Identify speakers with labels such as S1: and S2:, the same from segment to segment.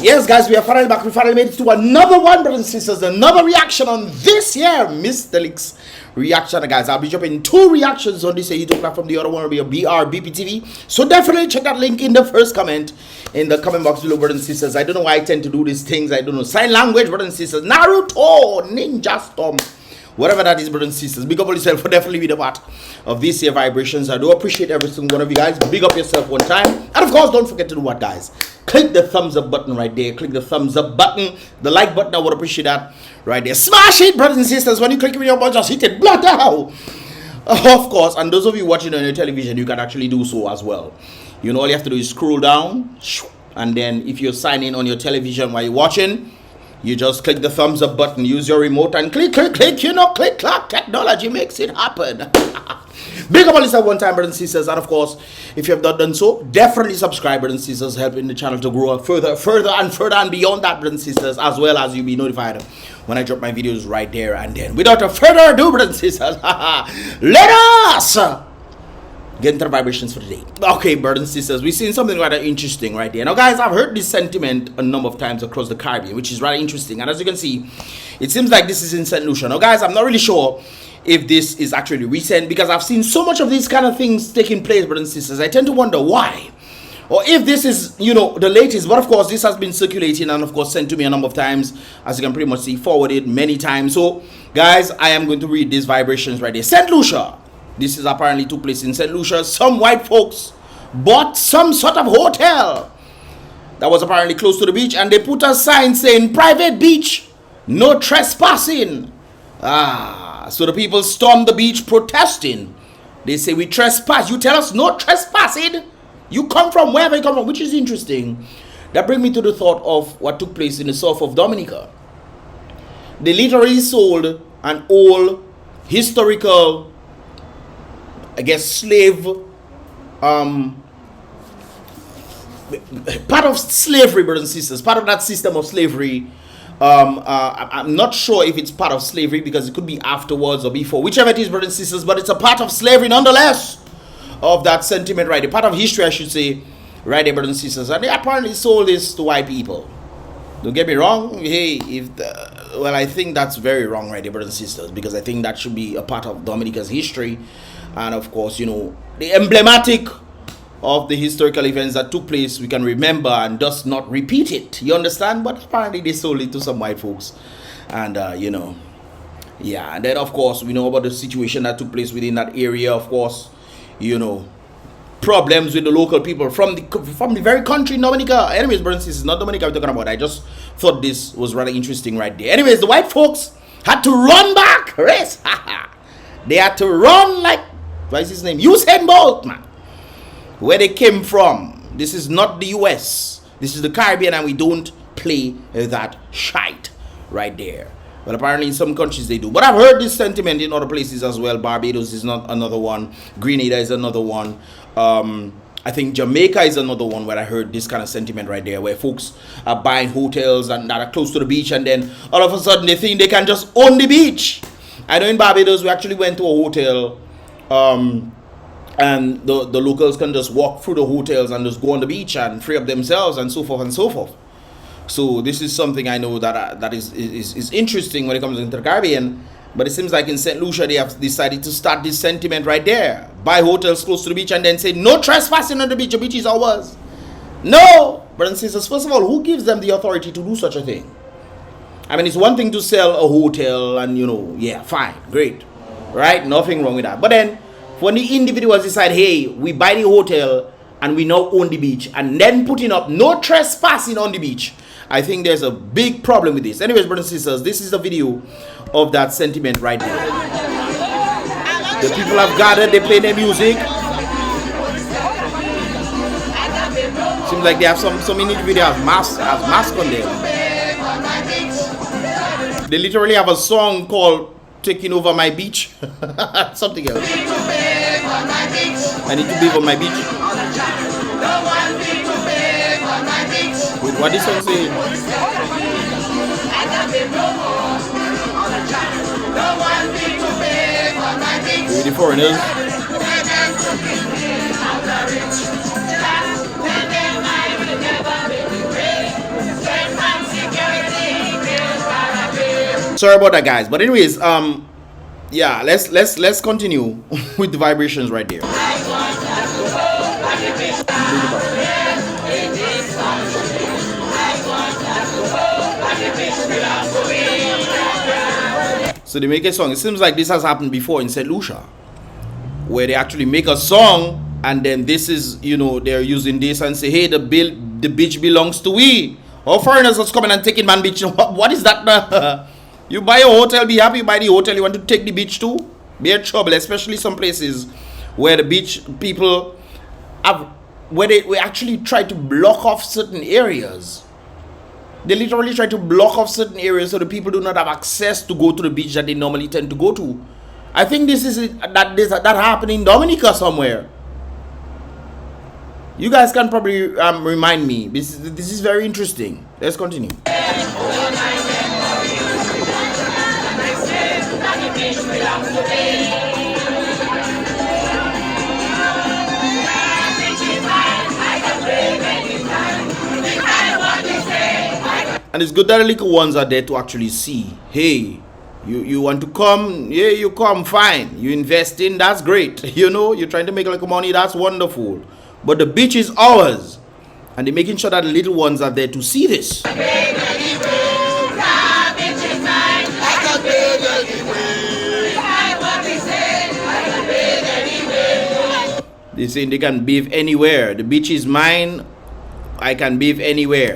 S1: Yes, guys, we are finally back. We finally made it to another one, brothers and sisters. Another reaction on this year Mystelics reaction, guys. I'll be dropping 2 reactions on this YouTube platform. The other one will be a BrBpTV. So definitely check that link in the first comment, in the comment box below, brothers and sisters. I don't know why I tend to do these things. I don't know. Sign language, brothers and sisters. Naruto, Ninja Storm, whatever that is, brothers and sisters. Big up on yourself for definitely be the part of this year vibrations. I do appreciate every single one of you guys. Big up yourself one time. And of course, don't forget to do what, guys? Click the thumbs up button right there. Click the thumbs up button. The like button, I would appreciate that right there. Smash it, brothers and sisters. When you click with your button, just hit it. Blood out. Of course, and those of you watching on your television, you can actually do so as well. You know, all you have to do is scroll down. And then if you're signing on your television while you're watching, you just click the thumbs up button, use your remote and click, you know, click, clack. Technology makes it happen. Big up on yourself one time, brothers and sisters. And of course, if you have not done so, definitely subscribe, brothers and sisters, helping the channel to grow further and beyond that, brothers and sisters, as well as you'll be notified when I drop my videos right there and then. Without a further ado, brothers and sisters, let us get into the vibrations for today. Okay, brothers and sisters, we've seen something rather interesting right there. Now, guys, I've heard this sentiment a number of times across the Caribbean, which is rather interesting. And as you can see, it seems like this is in St. Lucia. Now, guys, I'm not really sure if this is actually recent, because I've seen so much of these kind of things taking place, brothers and sisters. I tend to wonder why, or if this is, you know, the latest. But of course, this has been circulating and of course sent to me a number of times, as you can pretty much see, forwarded many times. So, guys, I am going to read these vibrations right there. St. Lucia. This is apparently took place in St. Lucia. Some white folks bought some sort of hotel that was apparently close to the beach, and they put a sign saying private beach, no trespassing. So the people stormed the beach protesting. They say, we trespass. You tell us no trespassing. You come from wherever you come from, which is interesting. That brings me to the thought of what took place in the south of Dominica. They literally sold an old historical, I guess, slave, part of slavery, brothers and sisters, part of that system of slavery. I'm not sure if it's part of slavery, because it could be afterwards or before, whichever it is, brothers and sisters, but it's a part of slavery nonetheless, of that sentiment, right? A part of history, I should say, right there, brothers and sisters. And they apparently sold this to white people. Don't get me wrong. Hey, well, I think that's very wrong, right there, brothers and sisters, because I think that should be a part of Dominica's history. And of course, you know, the emblematic of the historical events that took place, we can remember and just not repeat it. You understand? But apparently they sold it to some white folks. And, you know, yeah. And then, of course, we know about the situation that took place within that area. Of course, you know, problems with the local people from the very country, Dominica. Anyways, brothers and sisters, not Dominica I'm talking about. I just thought this was rather interesting right there. Anyways, the white folks had to run back. Race. They had to run like, what is his name? Usain Bolt, man. Where they came from. This is not the US. This is the Caribbean, and we don't play that shite right there. Well, apparently in some countries they do. But I've heard this sentiment in other places as well. Barbados is not another one. Grenada is another one. I think Jamaica is another one where I heard this kind of sentiment right there, where folks are buying hotels and that are close to the beach, and then all of a sudden they think they can just own the beach. I know in Barbados we actually went to a hotel, and the locals can just walk through the hotels and just go on the beach and free up themselves and so forth and so forth. So this is something I know that is interesting when it comes into the Caribbean. But it seems like in St. Lucia they have decided to start this sentiment right there. Buy hotels close to the beach and then say no trespassing on the beach. The beach is ours. No, brothers and sisters. First of all, who gives them the authority to do such a thing? I mean, it's one thing to sell a hotel and, you know, yeah, fine, great, right? Nothing wrong with that. But then when the individuals decide, hey, we buy the hotel and we now own the beach, and then putting up no trespassing on the beach, I think there's a big problem with this. Anyways, brothers and sisters, this is the video of that sentiment right there. The people have gathered, they play their music. Seems like they have some individuals have mask on them. They literally have a song called Taking Over My Beach. Something else. I need to be on my beach. Wait, what this song say? The foreigners. Sorry about that, guys. But anyways, yeah, let's continue with the vibrations right there. So they make a song. It seems like this has happened before in St. Lucia, where they actually make a song, and then this is, you know, they're using this and say, hey, the beach belongs to we. All foreigners are coming and taking man beach. What is that? You buy a hotel, be happy. You buy the hotel, you want to take the beach too? Be in trouble, especially some places where the beach people have, where they actually try to block off certain areas. They literally try to block off certain areas so the people do not have access to go to the beach that they normally tend to go to. I think this is that happened in Dominica somewhere. You guys can probably remind me. This is very interesting. Let's continue. And it's good that the little ones are there to actually see. Hey, you want to come? Yeah, you come, fine. You invest in, that's great. You know, you're trying to make a little money, that's wonderful. But the beach is ours. And they're making sure that the little ones are there to see this. They're saying they can bathe anywhere. The beach is mine. I can bathe anywhere.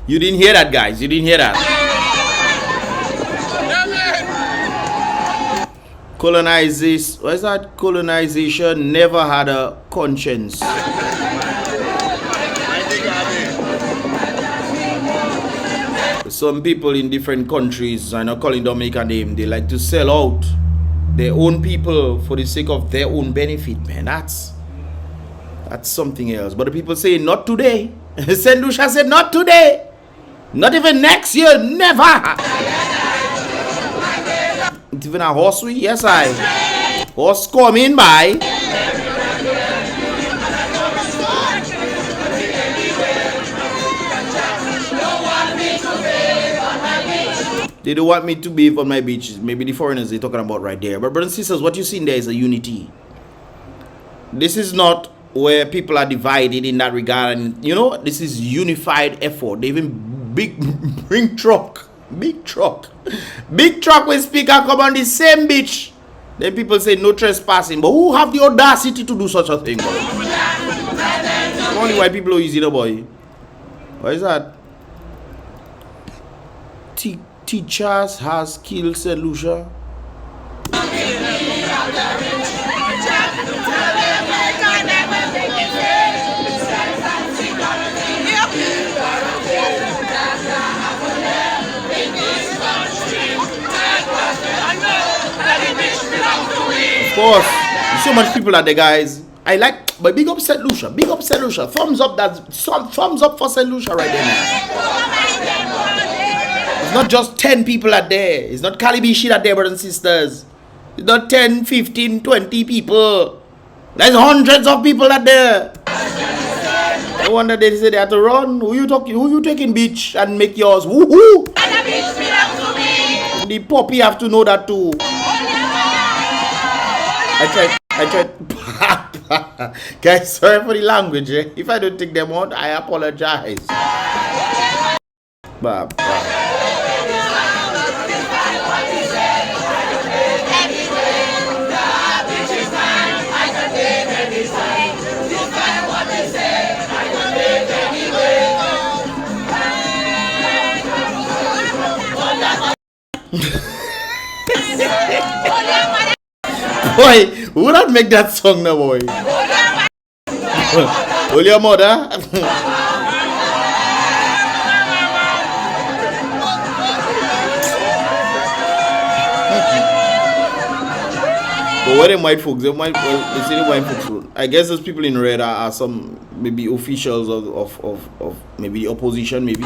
S1: You didn't hear that, guys. You didn't hear that. Colonization. What is that? Colonization never had a conscience. Some people in different countries, I'm not calling Dominica name, they like to sell out their own people for the sake of their own benefit, man. That's something else. But the people say not today. St. Lucia said not today. Not even next year. Never. Even a horse we? Yes, I. Horse coming by. They don't want me to bathe on my beaches. Maybe the foreigners they're talking about right there. But brothers and sisters, what you see in there is a unity. This is not where people are divided in that regard. And, you know, this is unified effort. They even bring truck. Big truck with speaker come on the same beach. Then people say no trespassing. But who have the audacity to do such a thing, boy? Only white people are easy, the boy. What is that? Teachers has killed St. Lucia. Of course, so much people are there, guys. I like, but big up St. Lucia. Big up St. Lucia. Thumbs up. Thumbs up for St. Lucia right there, man. It's not just 10 people are there. It's not Calibi shit out there, brothers and sisters. It's not 10, 15, 20 people. There's hundreds of people out there. No wonder they say they have to run. Who you taking beach and make yours? Woohoo! The puppy have to know that too. I tried. Guys, sorry for the language. Eh? If I don't take them out, I apologize. Bye. Boy, who would not make that song now, boy? Hold your mother. But what them white folks? They say the white folks. I guess those people in red are some maybe officials of maybe the opposition, maybe.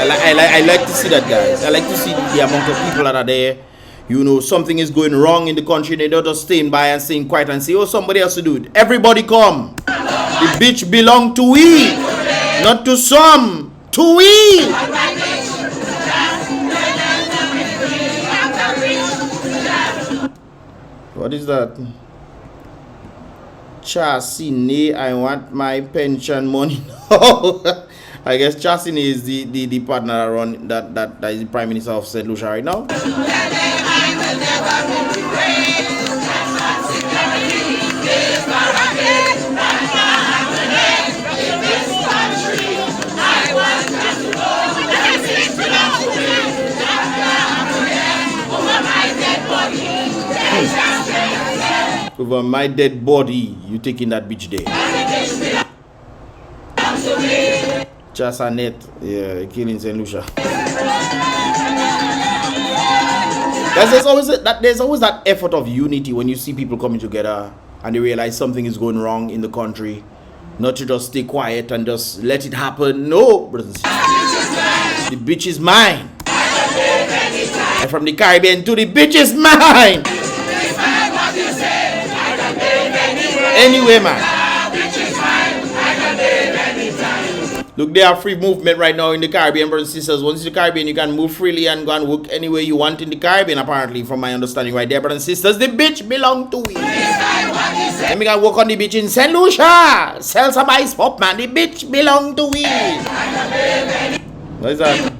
S1: I like to see that, guys. I like to see the amount of people that are there. You know, something is going wrong in the country. They don't just staying by and staying quiet and say, oh, somebody else to do it. Everybody come. The bitch belong to we, not to some. To we. What is that? Chasine, I want my pension money now. I guess Chasine is the partner run that is the Prime Minister of St. Lucia right now. Over my dead body, you taking that bitch there. Chasanet, yeah, killing St. Lucia. There's always that effort of unity when you see people coming together and they realize something is going wrong in the country. Not to just stay quiet and just let it happen. No, brothers and sisters. The bitch is mine. And from the Caribbean to the bitch is mine. Anyway, man. Look, they have free movement right now in the Caribbean, brothers and sisters. Once in the Caribbean, you can move freely and go and work anywhere you want in the Caribbean, apparently, from my understanding right there, brothers and sisters. The bitch belong to we. Let me go work on the bitch in St. Lucia. Sell some ice pop, man. The bitch belong to we. What is that?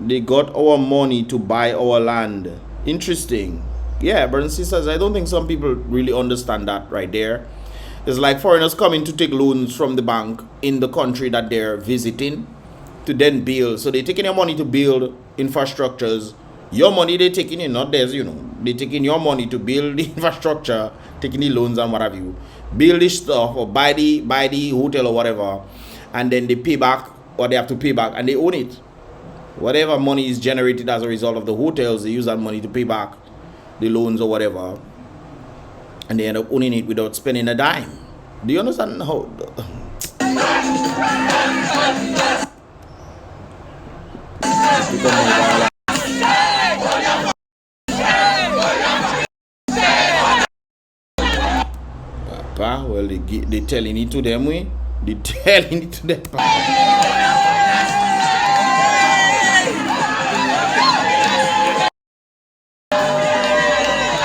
S1: They got our money to buy our land. Interesting. Yeah, brothers and sisters, I don't think some people really understand that right there. It's like foreigners coming to take loans from the bank in the country that they're visiting to then build. So they're taking your money to build infrastructures. Your money they're taking in, not theirs, you know. They're taking your money to build the infrastructure, taking the loans and what have you. Build this stuff or buy the hotel or whatever. And then they pay back or they have to pay back and they own it. Whatever money is generated as a result of the hotels, they use that money to pay back the loans or whatever, and they end up owning it without spending a dime. Do you understand how? Papa, well, they telling it to them, they telling it to them.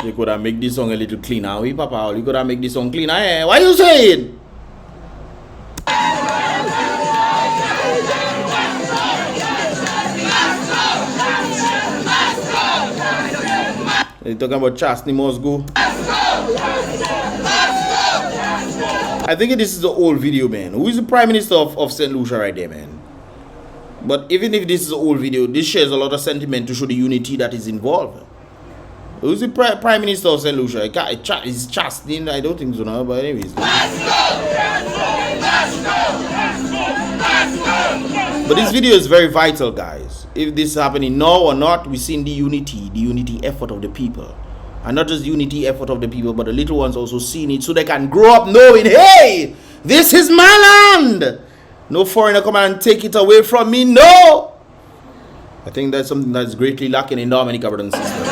S1: You could have make this song a little cleaner, we Papa. You could have make this song cleaner. Eh? What are you saying? You're talking about Chastity must go. I think this is the old video, man. Who is the Prime Minister of St. Lucia right there, man? But even if this is an old video, this shares a lot of sentiment to show the unity that is involved. Who's the Prime Minister of St. Lucia? It's Chastity. I don't think so now, but anyways. But this video is very vital, guys. If this is happening now or not, we're seeing the unity effort of the people. And not just the unity effort of the people, but the little ones also seeing it so they can grow up knowing, hey, this is my land. No foreigner come and take it away from me, no. I think that's something that's greatly lacking in Dominica, brothers and sisters.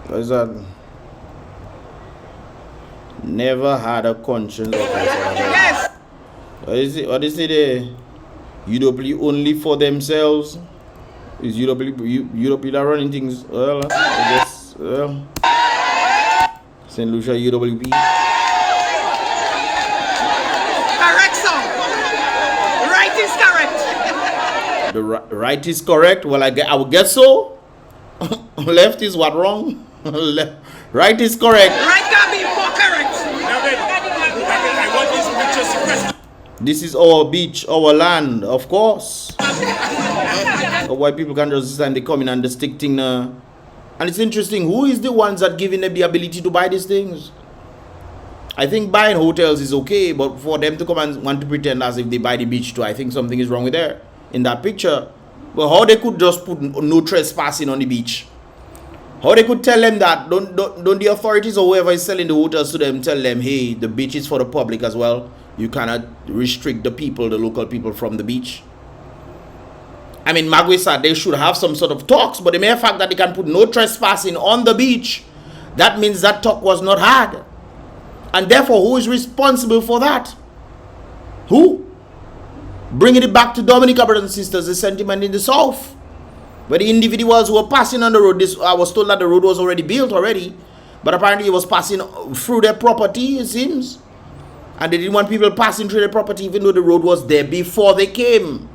S1: What is that? Never had a conscience. Yes. What is it? What is it? UW only for themselves? Is UW are running things? Well, I guess. Well, St. Lucia UWP.
S2: Correct, sir. Right is correct.
S1: The right is correct. Well, I would guess so. Left is what wrong? Right is correct.
S2: Right can be more correct.
S3: I want these pictures suppressed.
S1: This is our beach, our land, of course. So why people can't just stand, they come in and they stick thing. And it's interesting, who is the ones that giving them the ability to buy these things? I think buying hotels is okay, but for them to come and want to pretend as if they buy the beach too, I think something is wrong with there in that picture. But how they could just put no trespassing on the beach? How they could tell them that? Don't the authorities or whoever is selling the hotels to them tell them, hey, the beach is for the public as well. You cannot restrict the people, the local people from the beach. I mean, Magwe said they should have some sort of talks, but the mere fact that they can put no trespassing on the beach, that means that talk was not had. And therefore, who is responsible for that? Who? Bringing it back to Dominica, brothers and sisters, the sentiment in the south. Where the individuals who were passing on the road, I was told that the road was already built already, but apparently it was passing through their property, it seems. And they didn't want people passing through their property even though the road was there before they came.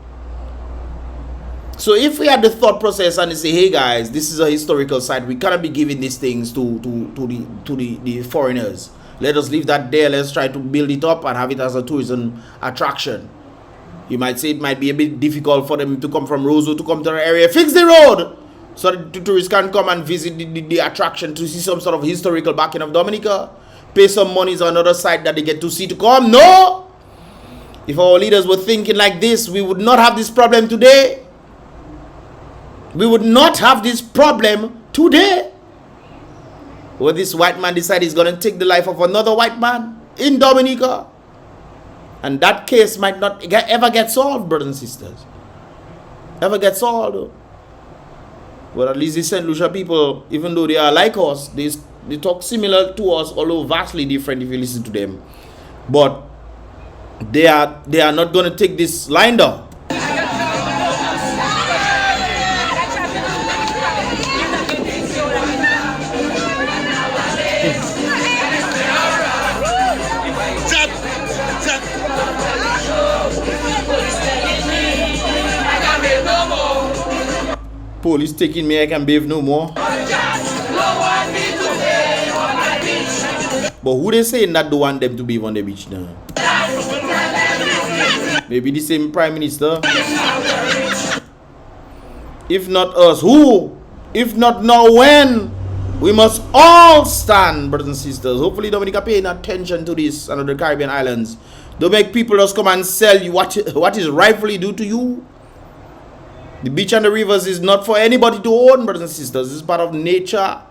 S1: So if we had the thought process and they say, hey guys, this is a historical site, we cannot be giving these things to the foreigners. Let us leave that there, let's try to build it up and have it as a tourism attraction. You might say it might be a bit difficult for them to come from Roseau to come to our area. Fix the road so that the tourists can come and visit the attraction to see some sort of historical backing of Dominica. Pay some monies on another side that they get to see to come. No! If our leaders were thinking like this, we would not have this problem today. We would not have this problem today. Where this white man decided he's going to take the life of another white man in Dominica. And that case might not ever get solved, brothers and sisters. Ever get solved. But at least the St. Lucia people, even though they are like us, they talk similar to us, although vastly different if you listen to them. But they are not going to take this line down. Police taking me, I can bathe no more. But who they saying that don't want them to bathe on the beach now? Maybe the same prime minister. If not us, who? If not now, when? We must all stand, brothers and sisters. Hopefully Dominica paying attention to this and other Caribbean islands. Don't make people just come and sell you what is rightfully due to you. The beach and the rivers is not for anybody to own, brothers and sisters. It's part of nature.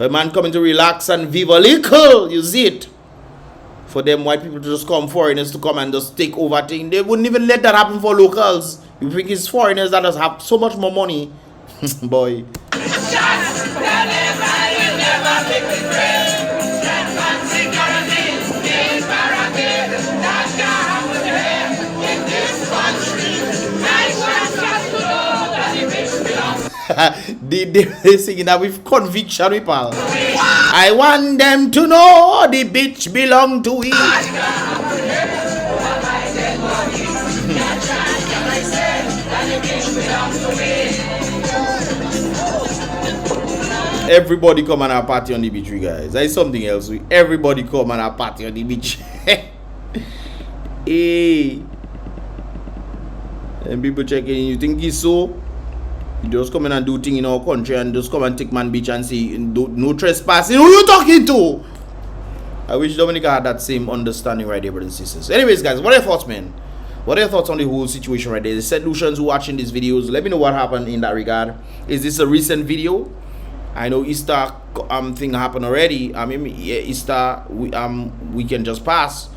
S1: A man coming to relax and vive a little, you see it. For them white people to just come, foreigners to come and just take over things. They wouldn't even let that happen for locals. You think it's foreigners that just have so much more money. Boy. They singing that with conviction, people. I want them to know the bitch belong to we. Everybody come on our party on the beach, you guys. That is something else. Everybody come on our party on the beach. Hey. And people checking, you think it's so? You just come in and do things in our country and just come and take man beach and say no trespassing. Who you talking to? I wish Dominica had that same understanding right there, brothers and sisters. Anyways, guys, what are your thoughts, man? What are your thoughts on the whole situation right there? The St. Lucians who watching these videos, let me know what happened in that regard. Is this a recent video? I know Easter thing happened already. I mean, yeah, Easter weekend just passed.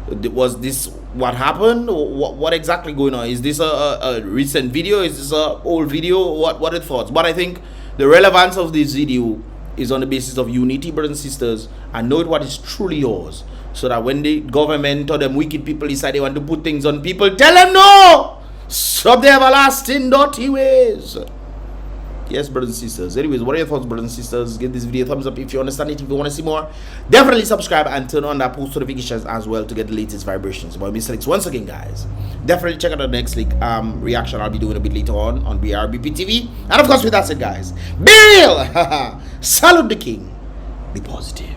S1: Was this what happened? What exactly going on? Is this a recent video? Is this a old video? What are the thoughts? But I think the relevance of this video is on the basis of unity, brothers and sisters, and know what is truly yours. So that when the government or them wicked people decide they want to put things on people, tell them no! Stop the everlasting dirty ways. Yes, brothers and sisters. Anyways, what are your thoughts, brothers and sisters? Give this video a thumbs up if you understand it. If you want to see more, definitely subscribe and turn on that post notifications as well to get the latest vibrations about Mystelics. Once again, guys, definitely check out the next reaction I'll be doing a bit later on BrBpTV. And of course, with that said, guys, be real. Salute the king. Be positive.